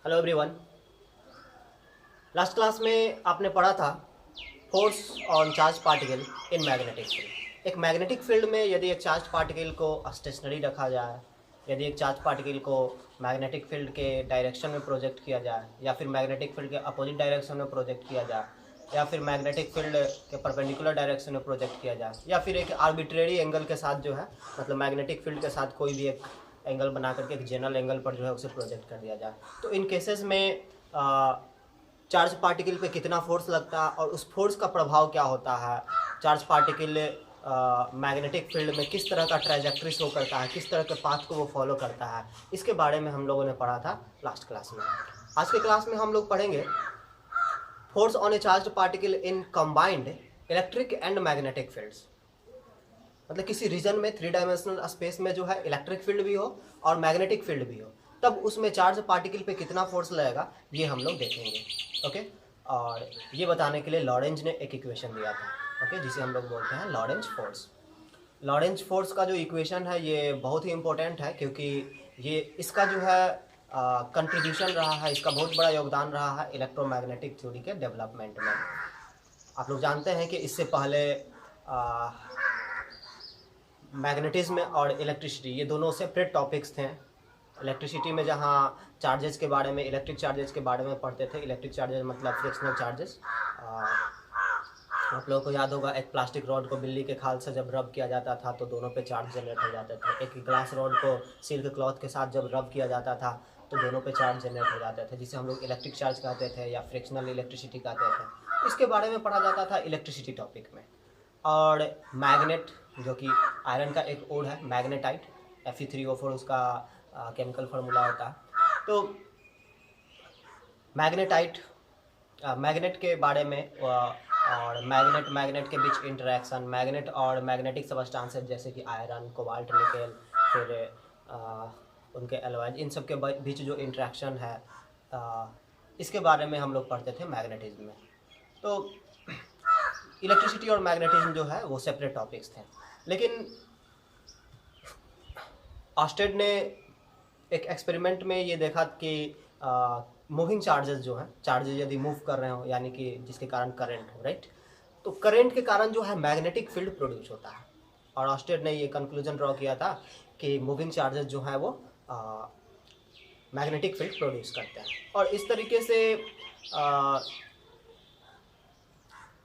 Hello everyone. Last class में आपने पढ़ा था force on charge particle in magnetic field. एक मैग्नेटिक फील्ड में यदि एक चार्ज पार्टिकल को स्टेशनरी रखा जाए, यदि एक चार्ज पार्टिकल को मैग्नेटिक फील्ड के डायरेक्शन में प्रोजेक्ट किया जाए, या फिर मैग्नेटिक फील्ड के अपोजिट डायरेक्शन में प्रोजेक्ट किया जाए, या फिर मैग्नेटिक फील्ड के परपेंडिकुलर डायरेक्शन में प्रोजेक्ट किया जाए, या फिर एक आर्बिट्रेरी एंगल के साथ जो है, मतलब मैग्नेटिक फील्ड के साथ कोई भी एक एंगल बना करके एक जनरल एंगल पर जो है उसे प्रोजेक्ट कर दिया जाए, तो इन केसेस में चार्ज पार्टिकल पे कितना फोर्स लगता है और उस फोर्स का प्रभाव क्या होता है, चार्ज पार्टिकल मैग्नेटिक फील्ड में किस तरह का ट्रैजेक्टरी शो करता है, किस तरह के पाथ को वो फॉलो करता है, इसके बारे में हम लोगों ने पढ़ा था लास्ट क्लास में। आज के क्लास में हम लोग पढ़ेंगे force on A charge particle in combined electric and magnetic fields. मतलब किसी रीजन में 3 डायमेंशनल स्पेस में जो है इलेक्ट्रिक फील्ड भी हो और मैग्नेटिक फील्ड भी हो, तब उसमें चार्ज पार्टिकल पे कितना फोर्स लगेगा ये हम लोग देखेंगे। ओके, और ये बताने के लिए लॉरेंज ने एक इक्वेशन दिया था, ओके, जिसे हम लोग बोलते हैं लॉरेंज फोर्स। लॉरेंज फोर्स का जो इक्वेशन है ये बहुत ही इंपॉर्टेंट है, क्योंकि ये इसका जो है कंट्रीब्यूशन रहा है, इसका बहुत बड़ा योगदान रहा है इलेक्ट्रोमैग्नेटिक थ्योरी के डेवलपमेंट में। आप लोग जानते हैं कि इससे पहले मैग्नेटिज्म और इलेक्ट्रिसिटी ये दोनों सेपरेट टॉपिक्स थे। इलेक्ट्रिसिटी में जहाँ चार्जेस के बारे में, इलेक्ट्रिक चार्जेस के बारे में पढ़ते थे, इलेक्ट्रिक चार्जेस मतलब फ्रिक्शनल चार्जेस। आप लोगों को याद होगा एक प्लास्टिक रॉड को बिल्ली के खाल से जब रब किया जाता था तो दोनों पे चार्ज जनरेट हो जाते थे। एक ग्लास रॉड को सिल्क क्लॉथ के साथ जब रब किया जाता था तो दोनों पे चार्ज जनरेट हो जाते थे, जिसे हम लोग इलेक्ट्रिक चार्ज कहते थे या फ्रिक्शनल इलेक्ट्रिसिटी कहते थे। इसके बारे में पढ़ा जाता था इलेक्ट्रिसिटी टॉपिक में। और मैग्नेट, जो कि आयरन का एक ओड है, मैग्नेटाइट, Fe3O4 उसका केमिकल फार्मूला होता है। तो मैग्नेटाइट, मैग्नेट के बारे में और मैग्नेट के बीच इंटरेक्शन, मैग्नेट और मैग्नेटिक सबस्टांसेस जैसे कि आयरन, कोबाल्ट, निकेल, फिर उनके एलॉयज, इन सब के बीच जो इंटरेक्शन है इसके बारे में हम लोग पढ़ते थे मैग्नेटिज्म में। तो इलेक्ट्रिसिटी और मैग्नेटिज्म जो है वो सेपरेट टॉपिक्स थे, लेकिन ऑस्टेड ने एक एक्सपेरिमेंट में ये देखा कि मूविंग चार्जेस जो हैं, चार्जेस यदि मूव कर रहे हो यानी कि जिसके कारण करंट हो, राइट, तो करंट के कारण जो है मैग्नेटिक फील्ड प्रोड्यूस होता है। और ऑस्टेड ने ये कंक्लूजन ड्रॉ किया था कि मूविंग चार्जेस जो है वो मैग्नेटिक फील्ड प्रोड्यूस करते हैं। और इस तरीके से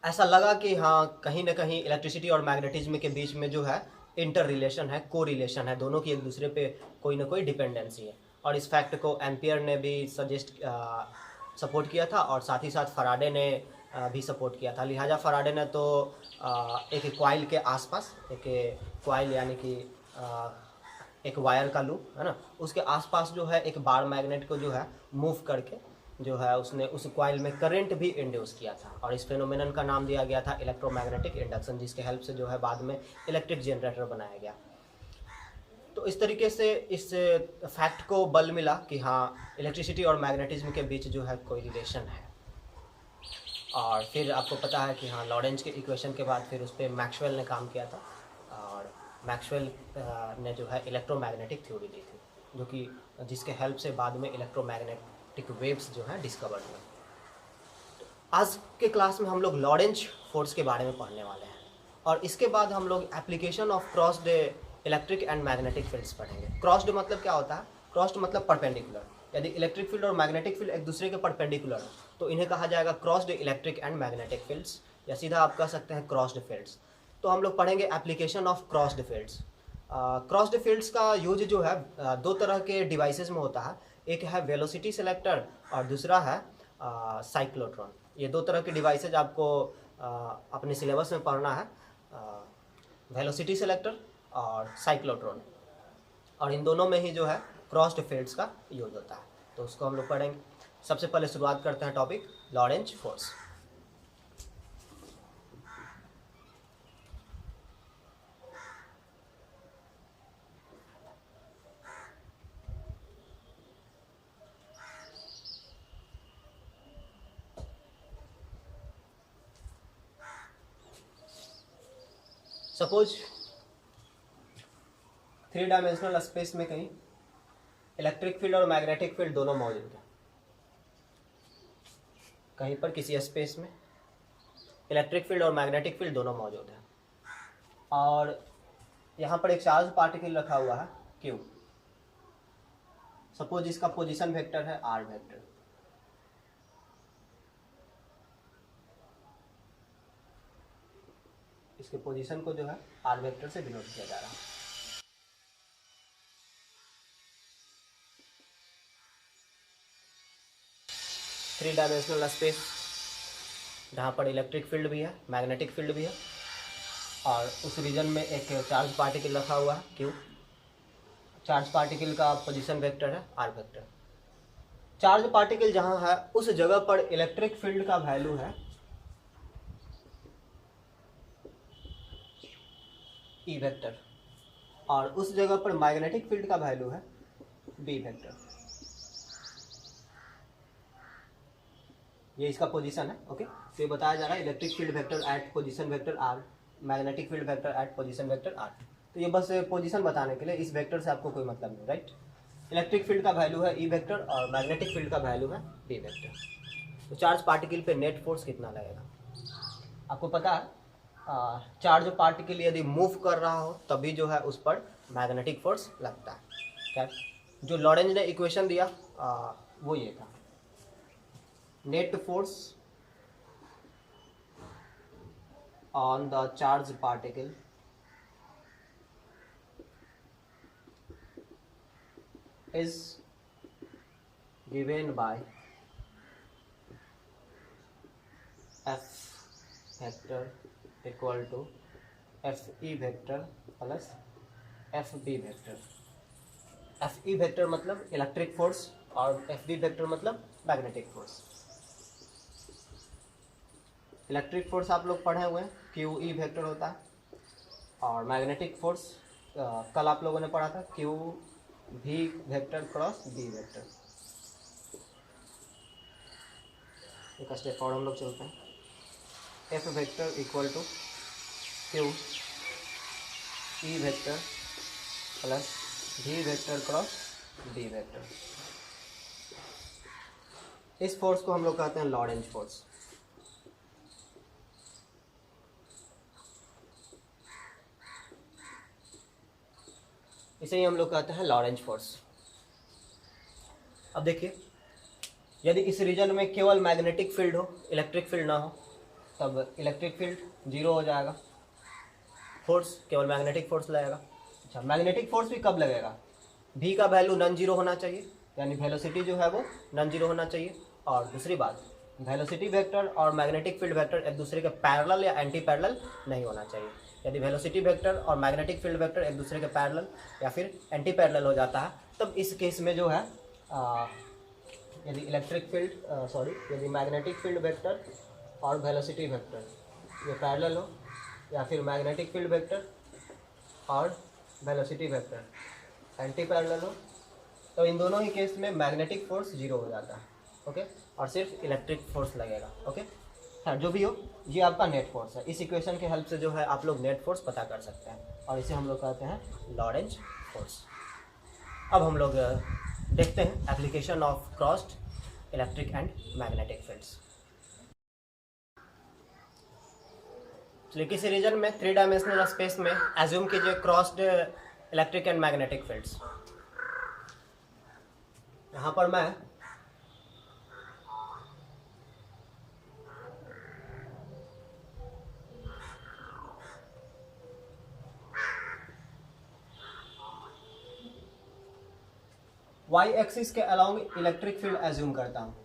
ऐसा लगा कि हाँ, कहीं ना कहीं इलेक्ट्रिसिटी और मैग्नेटिज्म के बीच में जो है इंटर रिलेशन है, को रिलेशन है, दोनों की एक दूसरे पे कोई ना कोई डिपेंडेंसी है। और इस फैक्ट को एम्पियर ने भी सपोर्ट किया था, और साथ ही साथ फराडे ने भी सपोर्ट किया था। लिहाजा फराडे ने तो एक कॉइल के आसपास, एक कॉइल यानी कि एक वायर का लूप है ना, उसके आसपास जो है एक बार मैग्नेट को जो है मूव करके जो है उसने उस कॉइल में करंट भी इंड्यूस किया था। और इस फेनोमेनन का नाम दिया गया था इलेक्ट्रोमैग्नेटिक इंडक्शन, जिसके हेल्प से जो है बाद में इलेक्ट्रिक जनरेटर बनाया गया। तो इस तरीके से इस फैक्ट को बल मिला कि हाँ, इलेक्ट्रिसिटी और मैग्नेटिज्म के बीच जो है कोई रिलेशन है। और फिर आपको पता है कि हाँ, लॉरेंज के इक्वेशन के बाद फिर उस पर मैक्सवेल ने काम किया था, और मैक्सवेल ने जो है इलेक्ट्रोमैग्नेटिक थ्योरी दी थी, जो कि जिसके हेल्प से बाद में इलेक्ट्रोमैग्नेटिक वेव्स जो है डिस्कवर्ड हुए। आज के क्लास में हम लोग लॉरेंज फोर्स के बारे में पढ़ने वाले हैं, और इसके बाद हम लोग application of crossed electric and magnetic fields पढ़ेंगे। क्रॉस्ड मतलब क्या होता है? क्रॉस्ड मतलब परपेंडिकुलर। यदि इलेक्ट्रिक फील्ड और मैग्नेटिक फील्ड एक दूसरे के परपेंडिकुलर है तो इन्हें कहा जाएगा crossed electric and magnetic fields, या सीधा आप कह सकते हैं क्रॉस्ड फील्ड्स। तो हम लोग पढ़ेंगे application of crossed fields. Crossed fields का यूज जो है दो तरह के डिवाइसेस में होता है। एक है वेलोसिटी सेलेक्टर और दूसरा है साइक्लोट्रॉन। ये दो तरह के डिवाइसेज आपको अपने सिलेबस में पढ़ना है, वेलोसिटी सेलेक्टर और साइक्लोट्रॉन, और इन दोनों में ही जो है क्रॉस्ड फील्ड्स का यूज होता है। तो उसको हम लोग पढ़ेंगे। सबसे पहले शुरुआत करते हैं topic Lorentz force. Suppose 3 dimensional space में कहीं इलेक्ट्रिक फील्ड और मैग्नेटिक फील्ड दोनों मौजूद है। कहीं पर किसी स्पेस में इलेक्ट्रिक फील्ड और मैग्नेटिक फील्ड दोनों मौजूद है, और यहाँ पर एक चार्ज पार्टिकल रखा हुआ है Q। सपोज इसका पोजीशन वेक्टर है R वेक्टर। इसके पोजीशन को जो है R वेक्टर से डिनोट किया जा रहा है। थ्री डायमेंशनल स्पेस जहाँ पर इलेक्ट्रिक फील्ड भी है, मैग्नेटिक फील्ड भी है, और उस रीजन में एक चार्ज पार्टिकल रखा हुआ है Q। चार्ज पार्टिकल का पोजीशन वेक्टर है R वेक्टर। चार्ज पार्टिकल जहाँ है उस जगह पर इलेक्ट्रिक फील्ड का वैल्यू है E वेक्टर, और उस जगह पर मैग्नेटिक फील्ड का वैल्यू है B वेक्टर। ये इसका पोजीशन है। ओके, तो ये बताया जा रहा है electric field vector eight position vector R, magnetic field vector eight position vector R। तो ये बस पोजीशन बताने के लिए, इस वेक्टर से आपको कोई मतलब नहीं, राइट। इलेक्ट्रिक फील्ड का वैल्यू है E वेक्टर और मैग्नेटिक फील्ड का वैल्यू है B वेक्टर। तो चार्ज पार्टिकल पे नेट फोर्स कितना लगेगा आपको पता है। चार्ज पार्टिकल यदि मूव कर रहा हो तभी जो है उस पर मैग्नेटिक फोर्स लगता है। क्या जो लॉरेंज ने इक्वेशन दिया वो ये था, net force on the charge particle is given by F vector equal to FE vector plus FB vector। FE vector मतलब इलेक्ट्रिक फोर्स और FB vector मतलब मैग्नेटिक फोर्स। इलेक्ट्रिक फोर्स आप लोग पढ़े हुए हैं, QE वेक्टर होता है, और मैग्नेटिक फोर्स कल आप लोगों ने पढ़ा था QV vector cross B vector. एक स्टेप और हम लोग चलते हैं। F vector equal to QE vector plus V vector cross B vector. इस फोर्स को हम लोग कहते हैं लॉरेंज फोर्स। इसे ही हम लोग कहते हैं लॉरेंज फोर्स। अब देखिए, यदि इस रीजन में केवल मैग्नेटिक फील्ड हो, इलेक्ट्रिक फील्ड ना हो, तब इलेक्ट्रिक फील्ड जीरो हो जाएगा, फोर्स केवल मैग्नेटिक फोर्स लगेगा। अच्छा, मैग्नेटिक फोर्स भी कब लगेगा, V का वैल्यू नॉन जीरो होना चाहिए, यानी वेलोसिटी जो है वो नॉन जीरो होना चाहिए। और दूसरी बात, वेलोसिटी वेक्टर और मैग्नेटिक फील्ड वेक्टर एक दूसरे के पैरेलल या एंटी पैरेलल नहीं होना चाहिए। यदि वेलोसिटी वेक्टर और मैग्नेटिक फील्ड वेक्टर एक दूसरे के पैरेलल या फिर एंटी पैरेलल हो जाता है, तब इस केस में जो है यदि यदि मैग्नेटिक फील्ड वेक्टर और वेलोसिटी वेक्टर ये पैरेलल हो, या फिर मैग्नेटिक फील्ड वेक्टर और वेलोसिटी वेक्टर एंटी पैरेलल हो, तो इन दोनों ही केस में मैग्नेटिक फोर्स जीरो हो जाता है। ओके, और सिर्फ इलेक्ट्रिक फोर्स लगेगा। ओके, हाँ, जो भी हो, ये आपका नेट फोर्स है। इस इक्वेशन के हेल्प से जो है आप लोग नेट फोर्स पता कर सकते हैं, और इसे हम लोग कहते हैं लॉरेंज फोर्स। अब हम लोग देखते हैं application of crossed electric and magnetic fields. चलिए, किसी रीजन में थ्री डायमेंशनल स्पेस में एज्यूम कीजिए crossed electric and magnetic fields. यहाँ पर मैं y एक्सिस के अलोंग इलेक्ट्रिक फील्ड एज्यूम करता हूँ,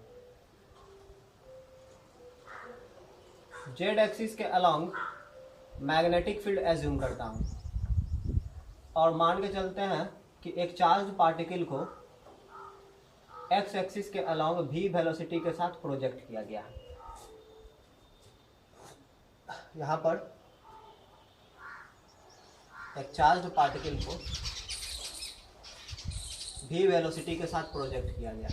z एक्सिस के अलोंग मैग्नेटिक फील्ड एज्यूम करता हूँ, और मान के चलते हैं कि एक चार्ज पार्टिकल को x एक्सिस के अलोंग v वेलोसिटी के साथ प्रोजेक्ट किया गया है। यहाँ पर एक चार्ज पार्टिकल को v वेलोसिटी के साथ प्रोजेक्ट किया गया,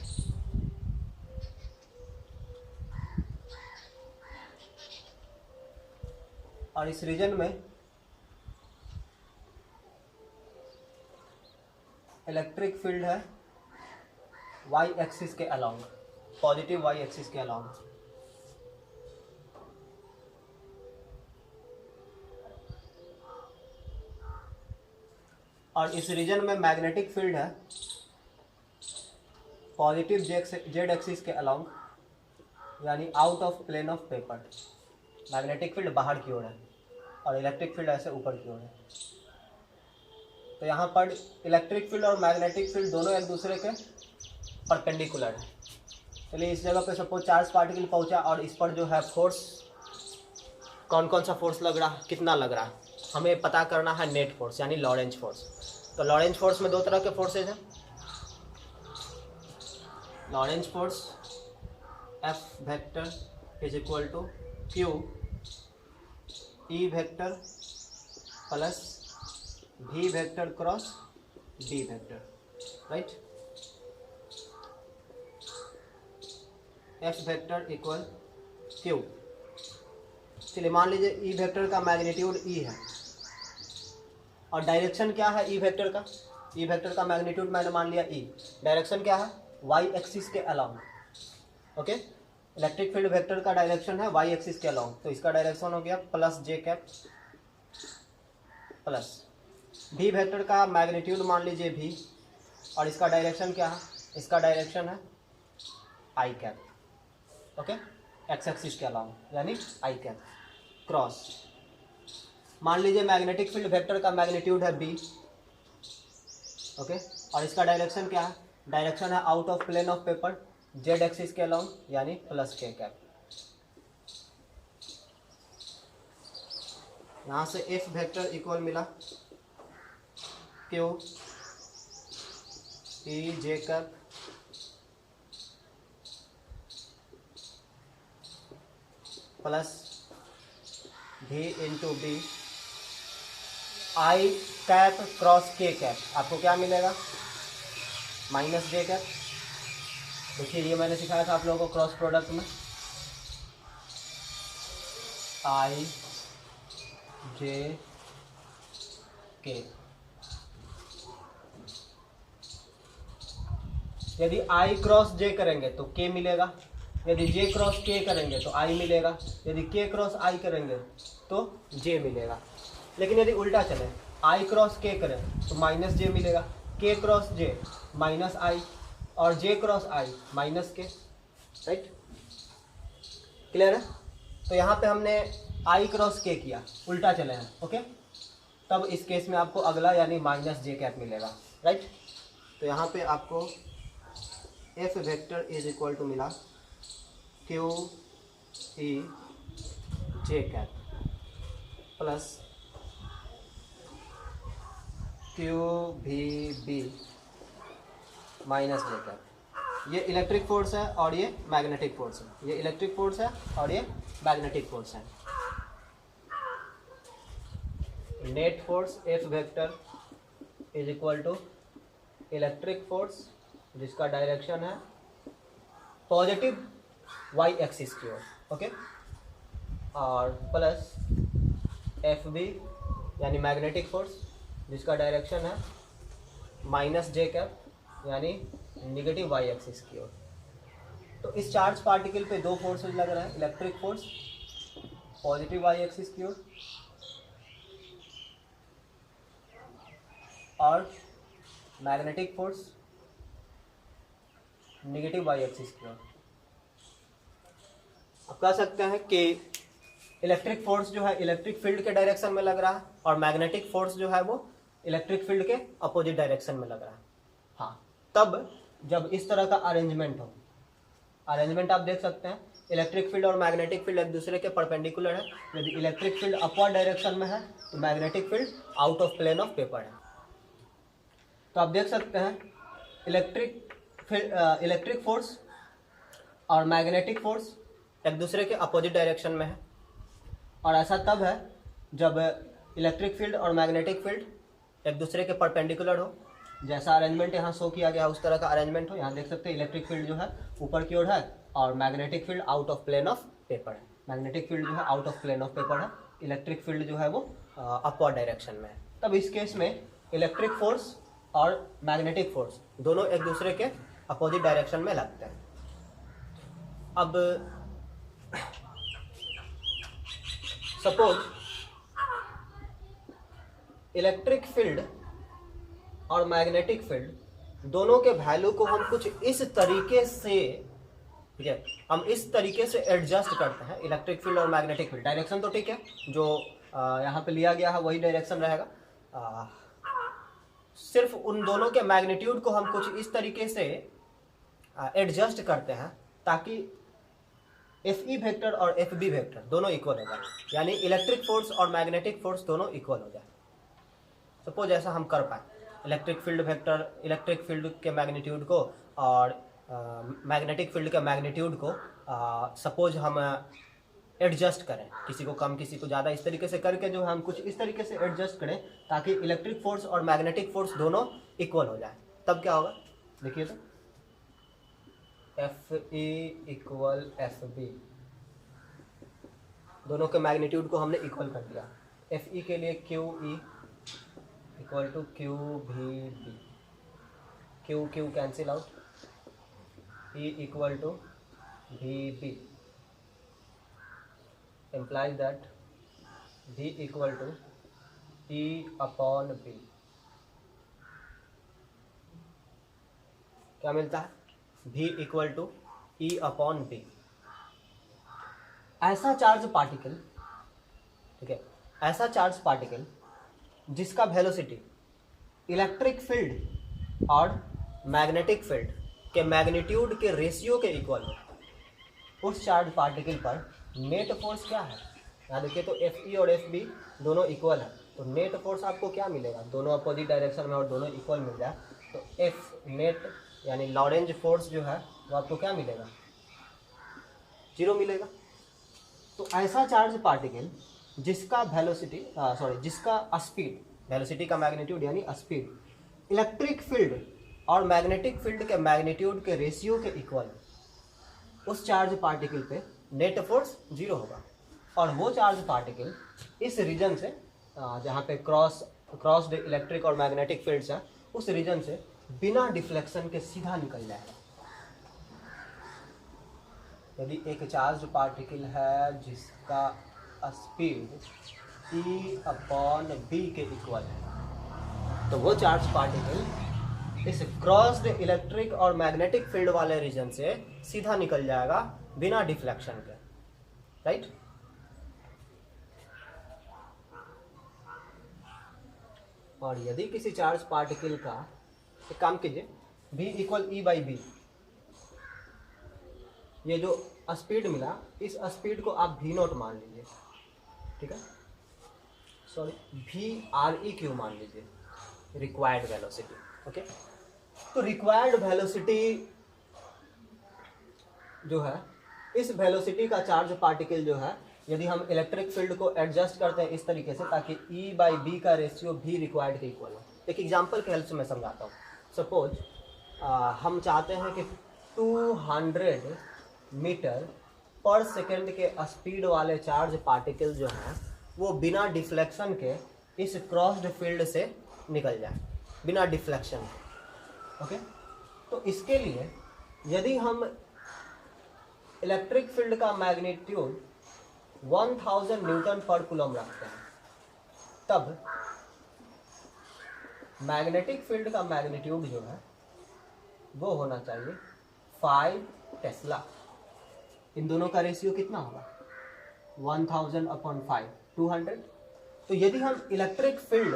और इस रीजन में इलेक्ट्रिक फील्ड है y एक्सिस के अलोंग, पॉजिटिव y एक्सिस के अलोंग। और इस रीजन में मैग्नेटिक फील्ड है पॉजिटिव जेड एक्सिस के अलोंग, यानी out of plane of paper. Magnetic field बाहर की ओर है और इलेक्ट्रिक फील्ड ऐसे ऊपर की ओर है। तो यहाँ पर इलेक्ट्रिक फील्ड और मैग्नेटिक फील्ड दोनों एक दूसरे के परपेंडिकुलर है। चलिए इस जगह पे सपोज चार्ज पार्टिकल पहुंचा और इस पर जो है फोर्स, कौन कौन सा फोर्स लग रहा, कितना लग रहा, हमें पता करना है नेट फोर्स यानी लॉरेंज फोर्स। तो लॉरेंज फोर्स में दो तरह के फोर्सेज हैं। Lorentz force F vector is equal to Q E vector plus V vector cross D vector, right. F vector equal Q. चलिए मान लीजिए ई वेक्टर का मैग्नीट्यूड ई है और डायरेक्शन क्या है ई वेक्टर का, ई वेक्टर का मैग्नीट्यूड मैंने मान लिया ई, डायरेक्शन क्या है वाई एक्सिस के along, okay. Electric field vector का डायरेक्शन है वाई एक्सिस के अलाउंग, तो इसका डायरेक्शन हो गया plus J cap plus V vector का मैग्नीट्यूड मान लीजिए भी, और इसका डायरेक्शन क्या है, इसका डायरेक्शन है I cap, okay, X axis के अलाउंग यानी आई कैप क्रॉस। मान लीजिए मैग्नेटिक फील्ड वेक्टर का मैग्नीट्यूड है बी, ओके, और इसका डायरेक्शन क्या है, डायरेक्शन है out of plane of paper Z axis के अलाउंग यानी प्लस के कैप। यहाँ से एफ वेक्टर इक्वल मिला Q E J cap plus V into B I cap cross K cap. आपको क्या मिलेगा माइनस जे कैप। देखिए ये मैंने सिखाया था आप लोगों को क्रॉस प्रोडक्ट में, आई जे के। यदि आई क्रॉस जे करेंगे तो के मिलेगा, यदि जे क्रॉस के करेंगे तो आई मिलेगा, यदि के क्रॉस आई करेंगे तो जे मिलेगा। लेकिन यदि उल्टा चले आई क्रॉस के करें तो माइनस जे मिलेगा, के क्रॉस जे माइनस आई और जे क्रॉस आई माइनस के, राइट, क्लियर है। तो यहाँ पे हमने आई क्रॉस के किया, उल्टा चले हैं, ओके, तब इस केस में आपको अगला यानी माइनस जे कैप मिलेगा, राइट। तो यहाँ पे आपको F vector is equal to मिला Q E J cap plus Q V B minus J cap. ये इलेक्ट्रिक फोर्स है और ये मैग्नेटिक फोर्स है, ये इलेक्ट्रिक फोर्स है और ये मैग्नेटिक फोर्स है। Net force F vector is equal to electric force जिसका डायरेक्शन है पॉजिटिव वाई एक्सिस की ओर, ओके, और प्लस एफ बी यानी मैग्नेटिक फोर्स जिसका डायरेक्शन है माइनस जे कैप यानी निगेटिव वाई एक्सिस की ओर। तो इस चार्ज पार्टिकल पे दो फोर्सेज लग रहे हैं, electric force positive Y axis की ओर और magnetic force negative Y axis की ओर। आप कह सकते हैं कि इलेक्ट्रिक फोर्स जो है इलेक्ट्रिक फील्ड के डायरेक्शन में लग रहा है और मैग्नेटिक फोर्स जो है वो इलेक्ट्रिक फील्ड के अपोजिट डायरेक्शन में लग रहा है। हाँ, तब जब इस तरह का अरेंजमेंट हो, अरेंजमेंट आप देख सकते हैं इलेक्ट्रिक फील्ड और मैग्नेटिक फील्ड एक दूसरे के परपेंडिकुलर है। यदि इलेक्ट्रिक फील्ड अपवर्ड डायरेक्शन में है तो magnetic field out of plane of paper है। तो आप देख सकते हैं इलेक्ट्रिक फोर्स और मैग्नेटिक फोर्स एक दूसरे के अपोजिट डायरेक्शन में है, और ऐसा तब है जब इलेक्ट्रिक फील्ड और मैग्नेटिक फील्ड एक दूसरे के परपेंडिकुलर हो। जैसा अरेंजमेंट यहाँ शो किया गया उस तरह का अरेंजमेंट हो। यहाँ देख सकते हैं इलेक्ट्रिक फील्ड जो है ऊपर की ओर है और magnetic field out of plane of paper है। मैग्नेटिक फील्ड जो है out of plane of paper है, इलेक्ट्रिक फील्ड जो है वो अपवर्ड डायरेक्शन में है। तब इस केस में इलेक्ट्रिक फोर्स और मैग्नेटिक फोर्स दोनों एक दूसरे के अपोजिट डायरेक्शन में लगते हैं। अब सपोज इलेक्ट्रिक फील्ड और मैग्नेटिक फील्ड दोनों के वैल्यू को हम कुछ इस तरीके से, ठीक है, हम इस तरीके से एडजस्ट करते हैं, इलेक्ट्रिक फील्ड और मैग्नेटिक फील्ड, डायरेक्शन तो ठीक है, जो यहाँ पे लिया गया है वही डायरेक्शन रहेगा, सिर्फ उन दोनों के मैग्नीट्यूड को हम कुछ इस तरीके से एडजस्ट करते हैं ताकि एफ ई वेक्टर और एफ बी वेक्टर दोनों इक्वल हो जाए, यानी इलेक्ट्रिक फोर्स और मैग्नेटिक फोर्स दोनों इक्वल हो जाए। सपोज ऐसा हम कर पाए, electric field vector, electric field के मैग्नीट्यूड को और मैग्नेटिक फील्ड के मैग्नीट्यूड को सपोज हम एडजस्ट करें, किसी को कम किसी को ज़्यादा, इस तरीके से करके जो हम कुछ इस तरीके से एडजस्ट करें ताकि इलेक्ट्रिक फोर्स और मैग्नेटिक फोर्स दोनों इक्वल हो जाए, तब क्या होगा देखिए तो, F E equal F B, दोनों के मैग्नीट्यूड को हमने इक्वल कर दिया। एफ ई के लिए Q E equal to Q V B, Q Q cancel out, E equal to V B implies that V equal to E upon B। क्या मिलता है? V equal to E upon B। ऐसा charge particle, ठीक है, ऐसा charge particle जिसका velocity electric field और magnetic field के मैग्नीट्यूड के रेशियो के इक्वल हो, उस चार्ज पार्टिकल पर नेट फोर्स क्या है? यहाँ देखिए तो एफ ई और एफ बी दोनों इक्वल है, तो नेट फोर्स आपको क्या मिलेगा? दोनों अपोजिट डायरेक्शन में और दोनों इक्वल मिल जाए तो एफ नेट यानी लॉरेंज फोर्स जो है वो आपको क्या मिलेगा? 0 मिलेगा। तो ऐसा चार्ज पार्टिकल जिसका वेलोसिटी जिसका स्पीड, वेलोसिटी का मैग्नीट्यूड यानी स्पीड इलेक्ट्रिक फील्ड और मैग्नेटिक फील्ड के मैग्नीट्यूड के रेशियो के इक्वल, उस चार्ज पार्टिकल पे नेट फोर्स 0 होगा। और वो चार्ज पार्टिकल इस रीजन से जहाँ पे क्रॉस्ड इलेक्ट्रिक और मैग्नेटिक फील्ड्स हैं, उस रीजन से बिना डिफ्लेक्शन के सीधा निकल जाएगा। यदि एक चार्ज पार्टिकल है जिसका स्पीड E अपॉन B के इक्वल है, तो वो चार्ज पार्टिकल इस क्रॉस्ड इलेक्ट्रिक और मैग्नेटिक फील्ड वाले रीजन से सीधा निकल जाएगा बिना डिफ्लेक्शन के, राइट। और यदि किसी चार्ज पार्टिकल का, एक काम कीजिए, v equal E by B, ये जो स्पीड मिला इस स्पीड को आप v नॉट मान लीजिए, ठीक है, सॉरी VREQ मान लीजिए, रिक्वायर्ड वेलोसिटी, ओके। तो रिक्वायर्ड वेलोसिटी जो है, इस वेलोसिटी का चार्ज पार्टिकल जो है, यदि हम इलेक्ट्रिक फील्ड को एडजस्ट करते हैं इस तरीके से ताकि E बाई बी का रेशियो भी रिक्वायर्ड के इक्वल हो। एक एग्जांपल के हेल्प से मैं समझाता हूँ। सपोज हम चाहते हैं कि 200 मीटर पर सेकेंड के स्पीड वाले चार्ज पार्टिकल जो हैं वो बिना डिफ्लेक्शन के इस क्रॉस्ड फील्ड से निकल जाए, बिना डिफ्लेक्शन, ओके। तो इसके लिए यदि हम इलेक्ट्रिक फील्ड का मैग्नीट्यूड 1000 न्यूटन पर कूलम रखते हैं, तब मैग्नेटिक फील्ड का मैग्नीट्यूड जो है वो होना चाहिए 5 टेस्ला। इन दोनों का रेशियो कितना होगा? 1000 अपॉन 5, 200। तो यदि हम इलेक्ट्रिक फील्ड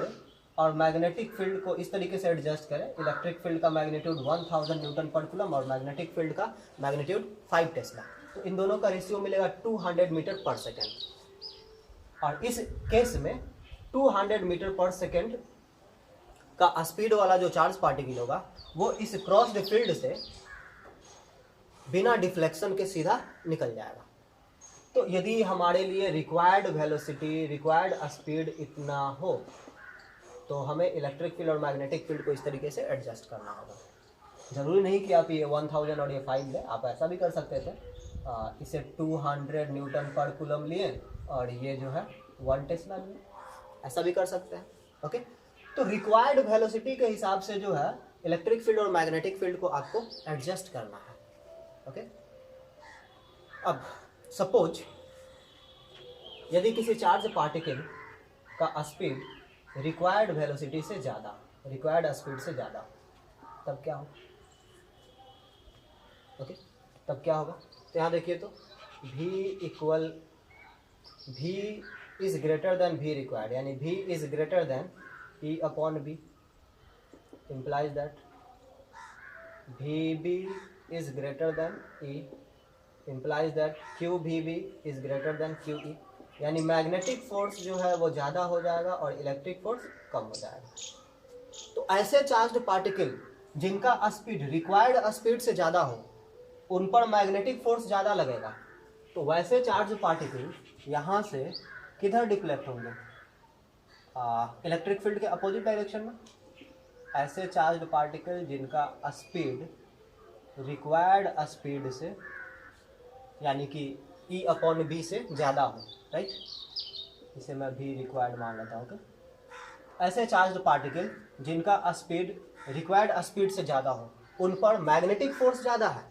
और मैग्नेटिक फील्ड को इस तरीके से एडजस्ट करें, इलेक्ट्रिक फील्ड का मैग्नीट्यूड 1000 न्यूटन पर कूलम और मैग्नेटिक फील्ड का मैग्नीट्यूड 5 टेस्ला, तो इन दोनों का रेशियो मिलेगा 200 मीटर पर सेकेंड। और इस केस में 200 मीटर पर सेकेंड का स्पीड वाला जो चार्ज पार्टिकल होगा वो इस क्रॉस्ड फील्ड से बिना डिफ्लेक्शन के सीधा निकल जाएगा। तो यदि हमारे लिए रिक्वायर्ड वेलोसिटी, रिक्वायर्ड स्पीड इतना हो तो हमें इलेक्ट्रिक फील्ड और मैग्नेटिक फील्ड को इस तरीके से एडजस्ट करना होगा। ज़रूरी नहीं कि आप ये 1000 और ये 5 लें, आप ऐसा भी कर सकते थे, इसे 200 न्यूटन पर कूलम लिए और ये जो है 1 टेस्ला लिए, ऐसा भी कर सकते हैं, ओके। तो रिक्वायर्ड वेलोसिटी के हिसाब से जो है इलेक्ट्रिक फील्ड और मैग्नेटिक फील्ड को आपको एडजस्ट करना है, ओके। अब सपोज यदि किसी चार्ज पार्टिकल का स्पीड रिक्वायर्ड वेलोसिटी से ज़्यादा, रिक्वायर्ड स्पीड से ज़्यादा तब क्या होगा? ओके, तब क्या होगा? तो यहाँ देखिए तो v equal v is greater than v required, यानी v is greater than e upon b, implies that vb is greater than e, implies that qvb is greater than qe, यानी मैग्नेटिक फोर्स जो है वो ज़्यादा हो जाएगा और electric force कम हो जाएगा। तो ऐसे चार्ज्ड पार्टिकल जिनका स्पीड रिक्वायर्ड स्पीड से ज़्यादा हो उन पर मैग्नेटिक फोर्स ज़्यादा लगेगा। तो वैसे चार्ज पार्टिकल यहाँ से किधर डिफ्लेक्ट होंगे? इलेक्ट्रिक फील्ड के अपोजिट डायरेक्शन में। ऐसे चार्ज पार्टिकल जिनका स्पीड रिक्वायर्ड स्पीड से यानी कि E अपॉन बी से ज़्यादा हो, राइट, इसे मैं भी रिक्वायर्ड मान लेता हूँ। ऐसे चार्ज पार्टिकल जिनका स्पीड रिक्वायर्ड स्पीड से ज़्यादा हो उन पर मैग्नेटिक फोर्स ज़्यादा है,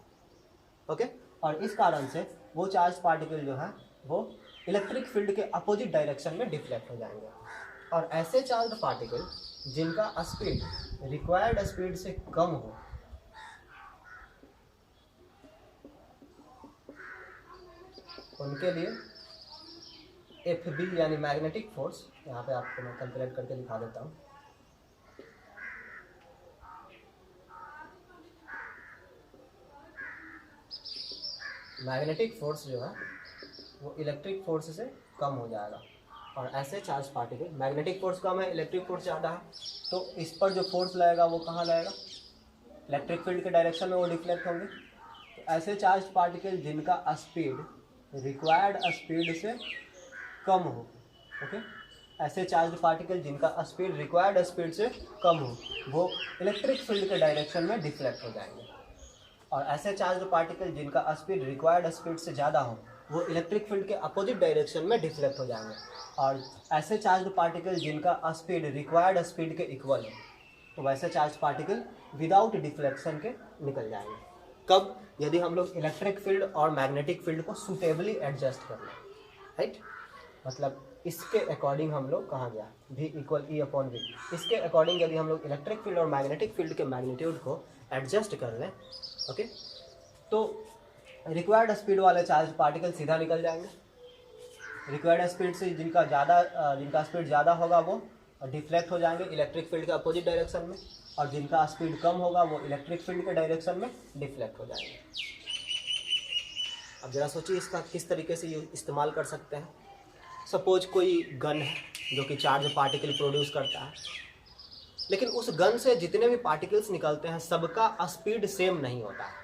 ओके, और इस कारण से वो चार्ज पार्टिकल जो है वो इलेक्ट्रिक फील्ड के अपोजिट डायरेक्शन में डिफ्लेक्ट हो जाएंगे। और ऐसे चार्ज पार्टिकल जिनका स्पीड रिक्वायर्ड स्पीड से कम हो उनके लिए एफ बी यानी मैग्नेटिक फोर्स, यहाँ पे आपको मैं कैलकुलेट करके दिखा देता हूँ। मैग्नेटिक फोर्स जो है वो इलेक्ट्रिक फोर्स से कम हो जाएगा। और ऐसे चार्ज पार्टिकल, मैग्नेटिक फोर्स कम है, इलेक्ट्रिक फोर्स ज़्यादा है, तो इस पर जो फोर्स लगेगा वो कहाँ लगेगा? इलेक्ट्रिक फील्ड के डायरेक्शन में वो डिफ्लेक्ट होंगे। तो ऐसे चार्ज पार्टिकल जिनका स्पीड रिक्वायर्ड स्पीड से कम हो, ओके, ऐसे चार्ज पार्टिकल जिनका स्पीड रिक्वायर्ड स्पीड से कम हो वो इलेक्ट्रिक फील्ड के डायरेक्शन में डिफ्लेक्ट हो जाएंगे। और ऐसे चार्ज पार्टिकल जिनका स्पीड रिक्वायर्ड स्पीड से ज़्यादा हो वो इलेक्ट्रिक फील्ड के अपोजिट डायरेक्शन में डिफ्लेक्ट हो जाएंगे। और ऐसे चार्ज पार्टिकल जिनका स्पीड रिक्वायर्ड स्पीड के इक्वल हो तो वैसे चार्ज पार्टिकल विदाउट डिफ्लेक्शन के निकल जाएंगे। कब? यदि हम लोग इलेक्ट्रिक फील्ड और मैग्नेटिक फील्ड को सूटेबली एडजस्ट कर लें, राइट, मतलब इसके अकॉर्डिंग हम लोग कहाँ गया, v equal E upon V, इसके अकॉर्डिंग यदि हम लोग इलेक्ट्रिक फील्ड और मैग्नेटिक फील्ड के मैग्नीट्यूड को एडजस्ट कर लें, ओके, तो रिक्वायर्ड स्पीड वाले चार्ज पार्टिकल सीधा निकल जाएंगे। रिक्वायर्ड स्पीड से जिनका स्पीड ज़्यादा होगा वो डिफ्लेक्ट हो जाएंगे इलेक्ट्रिक फील्ड के अपोजिट डायरेक्शन में, और जिनका स्पीड कम होगा वो इलेक्ट्रिक फील्ड के डायरेक्शन में डिफ्लेक्ट हो जाएंगे। अब ज़रा सोचिए इसका किस तरीके से इस्तेमाल कर सकते हैं। सपोज कोई गन है जो कि चार्ज पार्टिकल प्रोड्यूस करता है, लेकिन उस गन से जितने भी पार्टिकल्स निकलते हैं सबका स्पीड सेम नहीं होता है।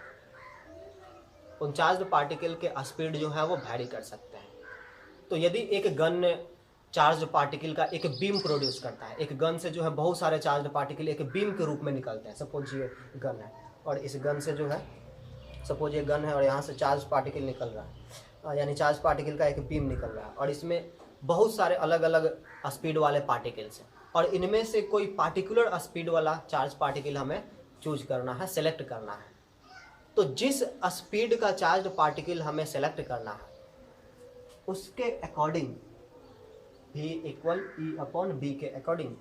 उन चार्ज पार्टिकल के स्पीड जो है वो वैरी कर सकते हैं। तो यदि एक गन चार्ज पार्टिकल का एक बीम प्रोड्यूस करता है, एक गन से जो है बहुत सारे चार्ज पार्टिकल एक बीम के रूप में निकलते हैं। सपोज ये गन है और इस गन से जो है, सपोज ये गन है और यहाँ से चार्ज पार्टिकल निकल रहा है, यानी चार्ज पार्टिकल का एक बीम निकल रहा है और इसमें बहुत सारे अलग अलग स्पीड वाले पार्टिकल्स हैं और इनमें से कोई पार्टिकुलर स्पीड वाला चार्ज पार्टिकल हमें चूज करना है, सेलेक्ट करना है। तो जिस स्पीड का चार्ज पार्टिकल हमें सेलेक्ट करना है उसके according v equal E upon B के अकॉर्डिंग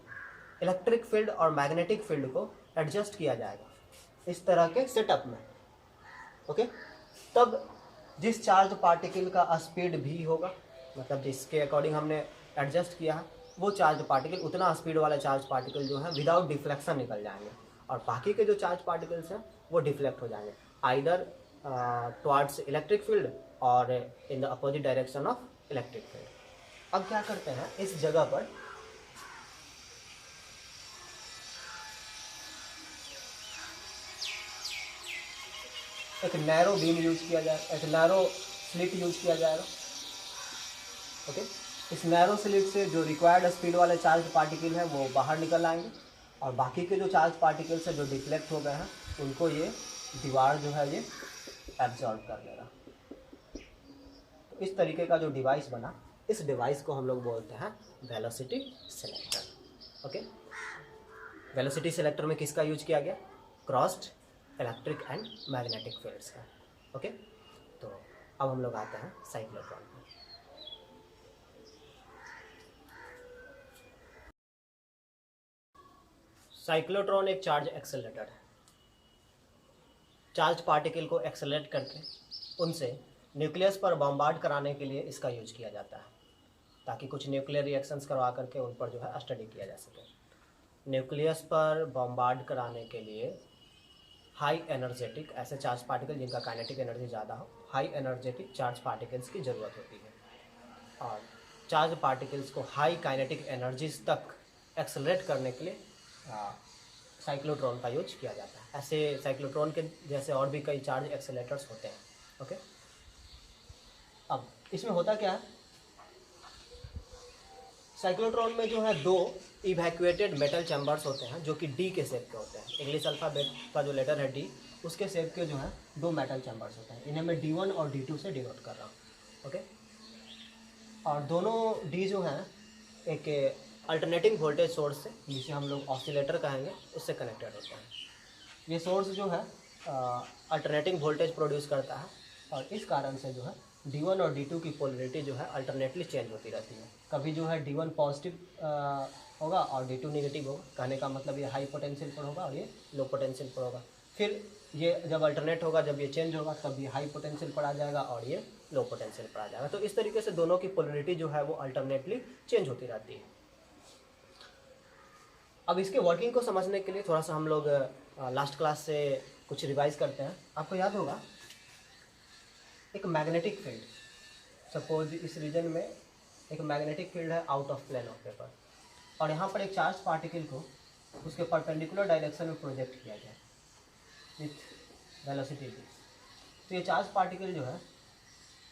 इलेक्ट्रिक फील्ड और मैग्नेटिक फील्ड को एडजस्ट किया जाएगा इस तरह के सेटअप में, ओके। तब जिस चार्ज पार्टिकल का स्पीड v होगा, मतलब जिसके अकॉर्डिंग हमने एडजस्ट किया है, वो चार्ज पार्टिकल, उतना स्पीड वाला चार्ज पार्टिकल जो है विदाउट डिफ्लेक्शन निकल जाएंगे और बाकी के जो चार्ज पार्टिकल्स हैं वो डिफ्लेक्ट हो जाएंगे आइदर टुवर्ड्स इलेक्ट्रिक फील्ड और in the opposite direction of electric field. अब क्या करते हैं, इस जगह पर एक नैरो बीम यूज किया जाए, एक नैरो स्लिट यूज किया जाएगा, ओके। इस नैरो स्लिट से जो रिक्वायर्ड स्पीड वाले चार्ज पार्टिकल हैं वो बाहर निकल आएंगे और बाकी के जो चार्ज पार्टिकल्स हैं जो डिफ्लेक्ट हो गए हैं उनको ये दीवार जो है ये एब्जॉर्ब कर देगा। तो इस तरीके का जो डिवाइस बना, इस डिवाइस को हम लोग बोलते हैं velocity selector, okay. Velocity selector में किसका यूज किया गया? Crossed electric and magnetic fields का, ओके। तो अब हम लोग आते हैं साइक्लोट्रॉन पर। साइक्लोट्रॉन एक चार्ज एक्सेलरेटर है। चार्ज पार्टिकल को एक्सेलरेट करके उनसे न्यूक्लियस पर बॉम्बार्ड कराने के लिए इसका यूज किया जाता है, ताकि कुछ न्यूक्लियर रिएक्शंस करवा करके उन पर जो है स्टडी किया जा सके। न्यूक्लियस पर बॉम्बार्ड कराने के लिए हाई एनर्जेटिक ऐसे चार्ज पार्टिकल जिनका काइनेटिक एनर्जी ज़्यादा हो, हाई एनर्जेटिक चार्ज पार्टिकल्स की ज़रूरत होती है। और चार्ज पार्टिकल्स को हाई काइनेटिक एनर्जीज तक एक्सेलरेट करने के लिए साइक्लोट्रॉन का यूज किया जाता है। ऐसे साइक्लोट्रॉन के जैसे और भी कई चार्ज एक्सेलरेटर्स होते हैं। ओके, अब इसमें होता क्या है, साइक्लोट्रॉन में जो है दो इवैक्यूएटेड मेटल चैम्बर्स होते हैं जो कि डी के शेप के होते हैं। इंग्लिश अल्फ़ाबेट का जो लेटर है डी, उसके शेप के जो है दो मेटल चैम्बर्स होते हैं। इन्हें मैं D1 और D2 से डिनोट कर रहा हूँ। ओके, और दोनों डी जो हैं एक अल्टरनेटिंग वोल्टेज सोर्स से, जिसे हम लोग ऑसिलेटर कहेंगे, उससे कनेक्टेड होते हैं। ये सोर्स जो है अल्टरनेटिंग वोल्टेज प्रोड्यूस करता है, और इस कारण से जो है D1 और D2 की पोलरिटी जो है अल्टरनेटली चेंज होती रहती है। कभी जो है D1 पॉजिटिव होगा और D2 नेगेटिव होगा। कहने का मतलब ये हाई पोटेंशियल पर होगा और ये लो पोटेंशियल पर होगा। फिर ये जब अल्टरनेट होगा, जब ये चेंज होगा, तब ये हाई पोटेंशियल पर आ जाएगा और ये लो पोटेंशियल पर आ जाएगा। तो इस तरीके से दोनों की पोलरिटी जो है वो अल्टरनेटली चेंज होती रहती है। अब इसके वर्किंग को समझने के लिए थोड़ा सा हम लोग लास्ट क्लास से कुछ रिवाइज करते हैं। आपको याद होगा एक मैग्नेटिक फील्ड, सपोज इस रीजन में एक मैग्नेटिक फील्ड है out of plane of paper, और यहाँ पर एक चार्ज पार्टिकल को उसके परपेंडिकुलर डायरेक्शन में प्रोजेक्ट किया गया विथ वेलोसिटी v। तो ये चार्ज पार्टिकल जो है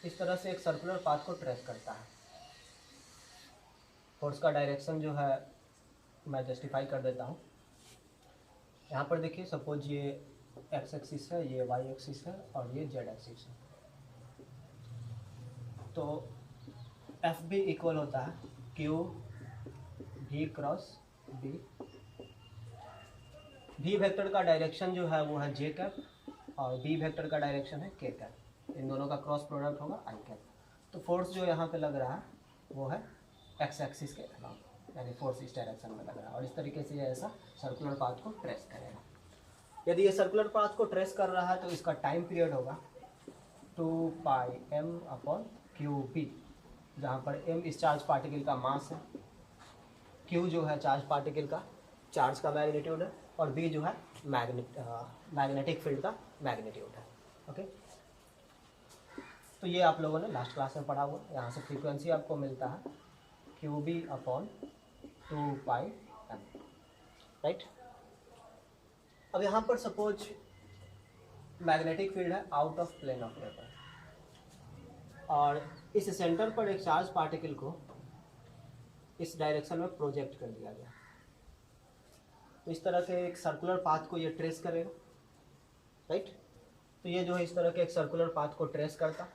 इस तरह से एक सर्कुलर पाथ को ट्रेस करता है। फोर्स का डायरेक्शन जो है मैं जस्टिफाई कर देता हूँ। यहाँ पर देखिए, सपोज ये एक्स एक्सिस है, ये वाई एक्सिस है और ये जेड एक्सिस है। तो एफ भी इक्वल होता है क्यू भी क्रॉस बी। भी वेक्टर का डायरेक्शन जो है वो है जे कैप, और बी वेक्टर का डायरेक्शन है के कैप। इन दोनों का क्रॉस प्रोडक्ट होगा आई कैप। तो फोर्स जो यहाँ पे लग रहा है वो है एक्स एक्सिस के अलावा, यानी फोर्स इस डायरेक्शन में लग रहा है, और इस तरीके से ये ऐसा सर्कुलर पाथ को ट्रेस करेगा। यदि ये सर्कुलर पाथ को ट्रेस कर रहा है तो इसका टाइम पीरियड होगा 2πm/QB, जहाँ पर m इस चार्ज पार्टिकल का मास है, q जो है चार्ज पार्टिकल का चार्ज का मैग्नीट्यूड है, और b जो है मैग्नेटिक फील्ड का मैग्नीट्यूड है। ओके, तो ये आप लोगों ने लास्ट क्लास में पढ़ा हुआ। यहाँ से फ्रीक्वेंसी आपको मिलता है QB/2πm, राइट। अब यहाँ पर सपोज मैग्नेटिक फील्ड है out of plane of paper, और इस सेंटर पर एक चार्ज पार्टिकल को इस डायरेक्शन में प्रोजेक्ट कर दिया गया। तो इस तरह के एक सर्कुलर पाथ को ये ट्रेस करेगा, राइट। तो ये जो है इस तरह के एक सर्कुलर पाथ को ट्रेस करता।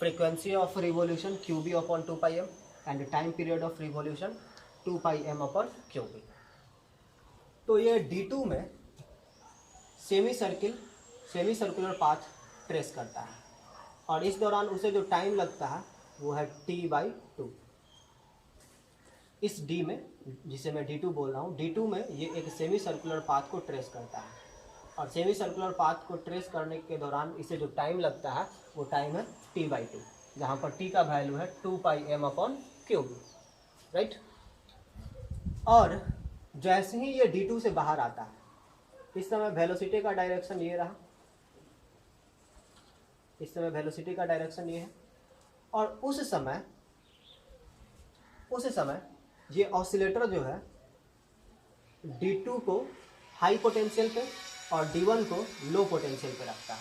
Frequency of revolution QB/2πm and time period of revolution 2πm/QB। तो ये D2 में सेमी सर्कुलर पाथ ट्रेस करता है, और इस दौरान उसे जो टाइम लगता है वो है T/2। इस D में, जिसे मैं D2 बोल रहा हूँ, D2 में ये एक सेमी सर्कुलर पाथ को ट्रेस करता है, और सेमी सर्कुलर पाथ को ट्रेस करने के दौरान इसे जो टाइम लगता है वो टाइम है T/2, जहाँ पर T का वैल्यू है 2πm/QB, राइट। और जैसे ही ये D2 से बाहर आता है, इस समय वेलोसिटी का डायरेक्शन ये रहा, इस समय वेलोसिटी का डायरेक्शन ये है, और उस समय ये ऑसिलेटर जो है D2 को हाई पोटेंशियल पे और D1 को लो पोटेंशियल पे रखता है।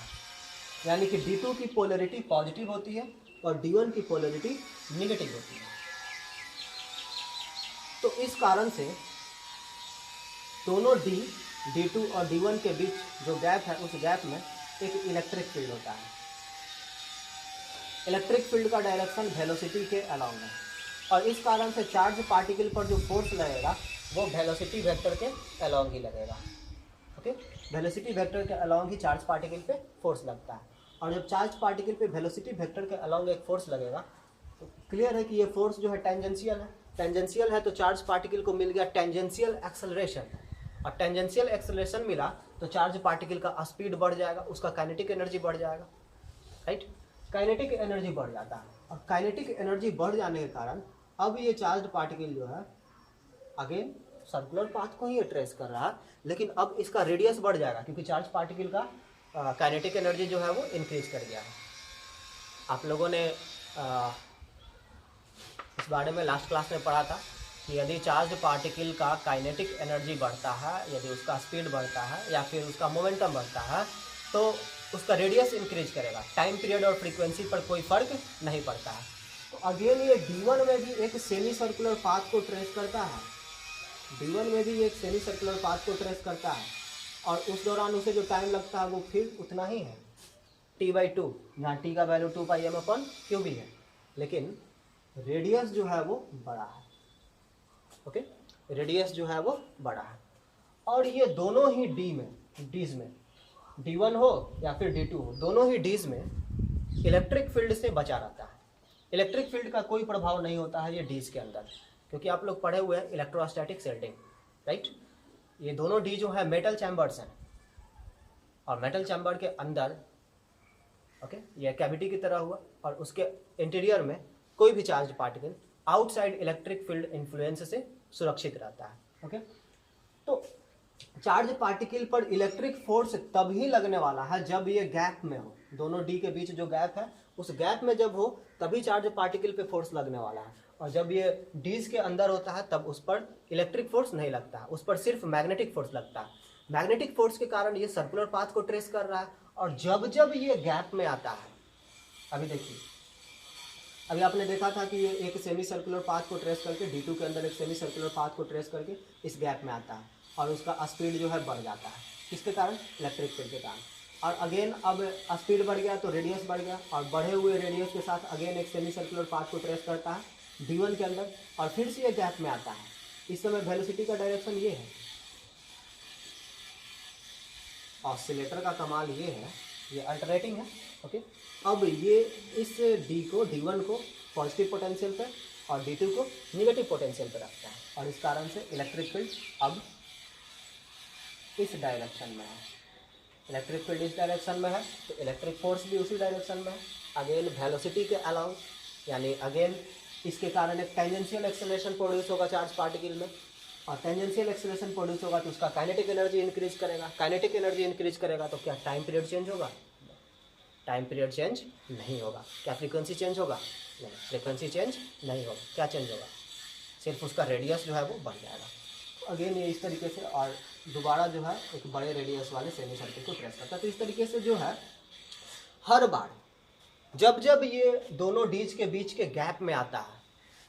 यानी कि D2 की पोलरिटी पॉजिटिव होती है और D1 की पोलरिटी नेगेटिव होती है। तो इस कारण से दोनों D2 और D1 के बीच जो गैप है, उस गैप में एक इलेक्ट्रिक फील्ड होता है। इलेक्ट्रिक फील्ड का डायरेक्शन वेलोसिटी के अलॉन्ग है, और इस कारण से चार्ज पार्टिकल पर जो फोर्स लगेगा वो वेलोसिटी वेक्टर के अलॉन्ग ही लगेगा। ओके, वेलोसिटी वेक्टर के अलॉन्ग ही चार्ज पार्टिकल पे फोर्स लगता है, और जब चार्ज पार्टिकल पे वेलोसिटी वेक्टर के अलॉन्ग एक फोर्स लगेगा तो क्लियर है कि ये फोर्स जो है टेंजेंशियल है। टेंजेंशियल है तो चार्ज पार्टिकल को मिल गया टेंजेंशियल एक्सेलरेशन, और टेंजेंशियल एक्सेलरेशन मिला तो चार्ज पार्टिकल का स्पीड बढ़ जाएगा, उसका काइनेटिक एनर्जी बढ़ जाएगा, राइट। काइनेटिक एनर्जी बढ़ जाता है, और काइनेटिक एनर्जी बढ़ जाने के कारण अब ये चार्ज पार्टिकल जो है अगेन सर्कुलर पाथ को ही ट्रेस कर रहा है, लेकिन अब इसका रेडियस बढ़ जाएगा क्योंकि चार्ज पार्टिकल का काइनेटिक एनर्जी जो है वो इंक्रीज कर गया है। आप लोगों ने इस बारे में लास्ट क्लास में पढ़ा था कि यदि चार्ज पार्टिकल का काइनेटिक एनर्जी बढ़ता है, यदि उसका स्पीड बढ़ता है या फिर उसका मोमेंटम बढ़ता है तो उसका रेडियस इंक्रीज करेगा, टाइम पीरियड और फ्रीक्वेंसी पर कोई फर्क नहीं पड़ता है। तो अगेन ये D1 में भी एक सेमी सर्कुलर पाथ को ट्रेस करता है, D1 में भी एक सेमी सर्कुलर पाथ को ट्रेस करता है, और उस दौरान उसे जो टाइम लगता है वो फिर उतना ही है T/2, जहाँ T का वैल्यू 2πm/क्यूब है, लेकिन रेडियस जो है वो बड़ा है, ओके, रेडियस जो है वो बड़ा है। और ये दोनों ही डीज में D1 हो या फिर D2 हो, दोनों ही डीज में इलेक्ट्रिक फील्ड से बचा रहता है। इलेक्ट्रिक फील्ड का कोई प्रभाव नहीं होता है ये डीज के अंदर, क्योंकि आप लोग पढ़े हुए हैं इलेक्ट्रोस्टैटिक शेल्डिंग, राइट। ये दोनों डी जो है मेटल चैम्बर्स हैं, और मेटल चैम्बर के अंदर ओके ये कैविटी की तरह हुआ, और उसके इंटीरियर में कोई भी charge particle outside electric field influence से सुरक्षित रहता है, ओके। तो चार्ज पार्टिकल पर इलेक्ट्रिक फोर्स तभी लगने वाला है जब ये गैप में हो, दोनों डी के बीच जो गैप है उस गैप में जब हो तभी चार्ज पार्टिकल पे फोर्स लगने वाला है, और जब ये डीज के अंदर होता है तब उस पर इलेक्ट्रिक फोर्स नहीं लगता है, उस पर सिर्फ मैग्नेटिक फोर्स लगता है। मैग्नेटिक फोर्स के कारण ये सर्कुलर पाथ को ट्रेस कर रहा है, और जब जब ये गैप में आता है, अभी देखिए, अभी आपने देखा था कि ये एक सेमी सर्कुलर पाथ को ट्रेस करके D2 के अंदर एक सेमी सर्कुलर पाथ को ट्रेस करके इस गैप में आता है, और उसका स्पीड जो है बढ़ जाता है, किसके कारण? इलेक्ट्रिक फील्ड के कारण। और अगेन अब स्पीड बढ़ गया तो रेडियस बढ़ गया, और बढ़े हुए रेडियस के साथ अगेन एक सेमी सर्कुलर पाथ को ट्रेस करता है D1 के अंदर, और फिर से ये गैप में आता है। इस समय वेलोसिटी का डायरेक्शन ये है। ऑसिलेटर का कमाल ये है, ये अल्टरनेटिंग है, ओके। अब ये इस D1 को पॉजिटिव पोटेंशियल पे और D2 को निगेटिव पोटेंशियल पे रखता है, और इस कारण से इलेक्ट्रिक फील्ड अब इस डायरेक्शन में है। इलेक्ट्रिक फील्ड इस डायरेक्शन में है तो इलेक्ट्रिक फोर्स भी उसी डायरेक्शन में है। अगेन वेलोसिटी के अलाउ, यानी अगेन इसके कारण एक टेंजेंशियल एक्सेलरेशन प्रोड्यूस होगा चार्ज पार्टिकल में, और टेंजेंशियल एक्सेलरेशन प्रोड्यूस होगा तो उसका काइनेटिक एनर्जी इंक्रीज करेगा। काइनेटिक एनर्जी इंक्रीज करेगा तो क्या टाइम पीरियड चेंज होगा? टाइम पीरियड चेंज नहीं होगा। क्या फ्रीक्वेंसी चेंज होगा? नहीं, फ्रीक्वेंसी चेंज नहीं होगा। क्या चेंज होगा? सिर्फ उसका रेडियस जो है वो बढ़ जाएगा। अगेन ये इस तरीके से, और दोबारा जो है एक बड़े रेडियस वाले सेमी सर्किल को ट्रेस करता है। तो इस तरीके से जो है हर बार जब जब ये दोनों डीज के बीच के गैप में आता है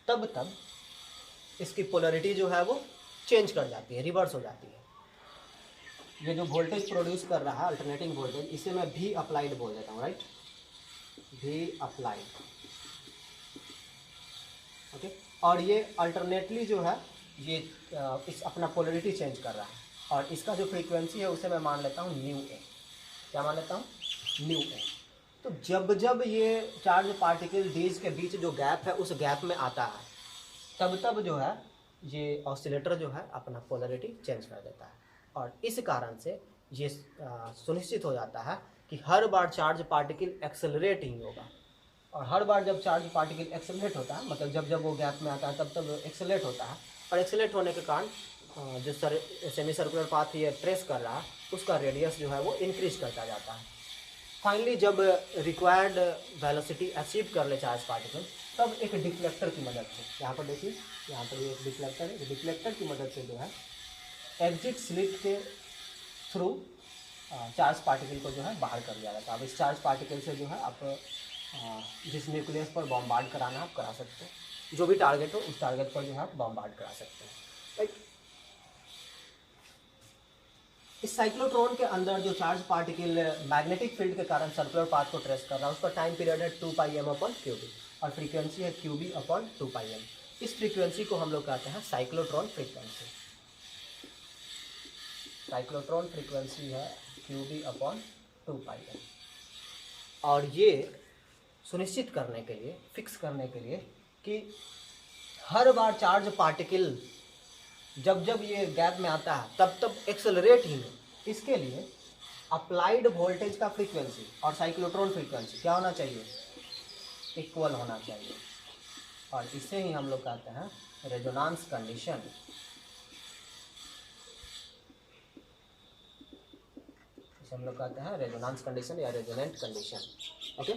तब तब इसकी पोलरिटी जो है वो चेंज कर जाती है, रिवर्स हो जाती है। ये जो वोल्टेज प्रोड्यूस कर रहा है अल्टरनेटिंग वोल्टेज, इसे मैं भी अप्लाइड बोल देता हूँ, राइट, भी अप्लाइड, ओके। और ये अल्टरनेटली जो है ये इस अपना पोलरिटी चेंज कर रहा है, और इसका जो फ्रीक्वेंसी है उसे मैं मान लेता हूँ न्यू ए। क्या मान लेता हूँ? न्यू ए। तो जब जब ये चार्ज पार्टिकल डीज के बीच जो गैप है उस गैप में आता है तब तब जो है ये ऑसिलेटर जो है अपना पोलरिटी चेंज कर देता है, और इस कारण से ये सुनिश्चित हो जाता है कि हर बार चार्ज पार्टिकल एक्सेलरेट ही होगा। और हर बार जब चार्ज पार्टिकल एक्सेलरेट होता है, मतलब जब जब वो गैप में आता है तब तब एक्सेलरेट होता है, और एक्सेलरेट होने के कारण जो सेमी सर्कुलर पाथ ये ट्रेस कर रहा है उसका रेडियस जो है वो इंक्रीज करता जाता है। फाइनली जब रिक्वायर्ड वेलोसिटी अचीव कर ले चार्ज पार्टिकल तब एक डिफ्लेक्टर की मदद से, यहाँ पर देखिए, यहाँ पर ये एक डिफ्लेक्टर है, डिफ्लेक्टर की मदद से जो है एग्जिट स्लिट के थ्रू चार्ज पार्टिकल को जो है बाहर कर दिया जाता है। अब इस चार्ज पार्टिकल से जो है आप जिस न्यूक्लियस पर बॉम्बार्ड कराना आप करा सकते हैं, जो भी टारगेट हो उस टारगेट पर जो है आप बॉम्बार्ड करा सकते हैं, राइट। इस साइक्लोट्रॉन के अंदर जो चार्ज पार्टिकल मैग्नेटिक फील्ड के कारण सर्कुलर पाथ को ट्रेस कर रहा है उसका टाइम पीरियड है 2πm/क्यूब, और फ्रीक्वेंसी है QB/2πm। इस फ्रीक्वेंसी को हम लोग कहते हैं साइक्लोट्रॉन फ्रीक्वेंसी। साइक्लोट्रॉन फ्रीक्वेंसी है QB/2πm, और ये सुनिश्चित करने के लिए, फिक्स करने के लिए कि हर बार चार्ज पार्टिकल जब जब ये गैप में आता है तब तब एक्सेलरेट ही नहीं। इसके लिए अप्लाइड वोल्टेज का फ्रीक्वेंसी और साइक्लोट्रॉन फ्रीक्वेंसी क्या होना चाहिए, इक्वल होना चाहिए। और इसे ही हम लोग कहते हैं रेजोनेंस कंडीशन। इसे हम लोग कहते हैं रेजोनेंस कंडीशन या resonant condition. Okay,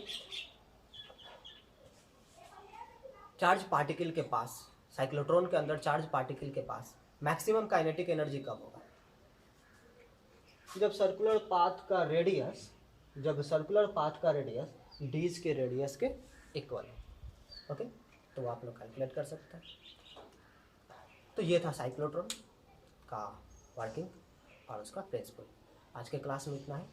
charge particle के पास, साइक्लोट्रॉन के अंदर चार्ज पार्टिकल के पास मैक्सिमम काइनेटिक एनर्जी कब होगा, जब सर्कुलर पाथ का रेडियस डीज के रेडियस के इक्वल है। ओके, तो आप लोग कैलकुलेट कर सकते हैं। तो ये था साइक्लोट्रॉन का वर्किंग और उसका प्रिंसिपल। आज के क्लास में इतना ही।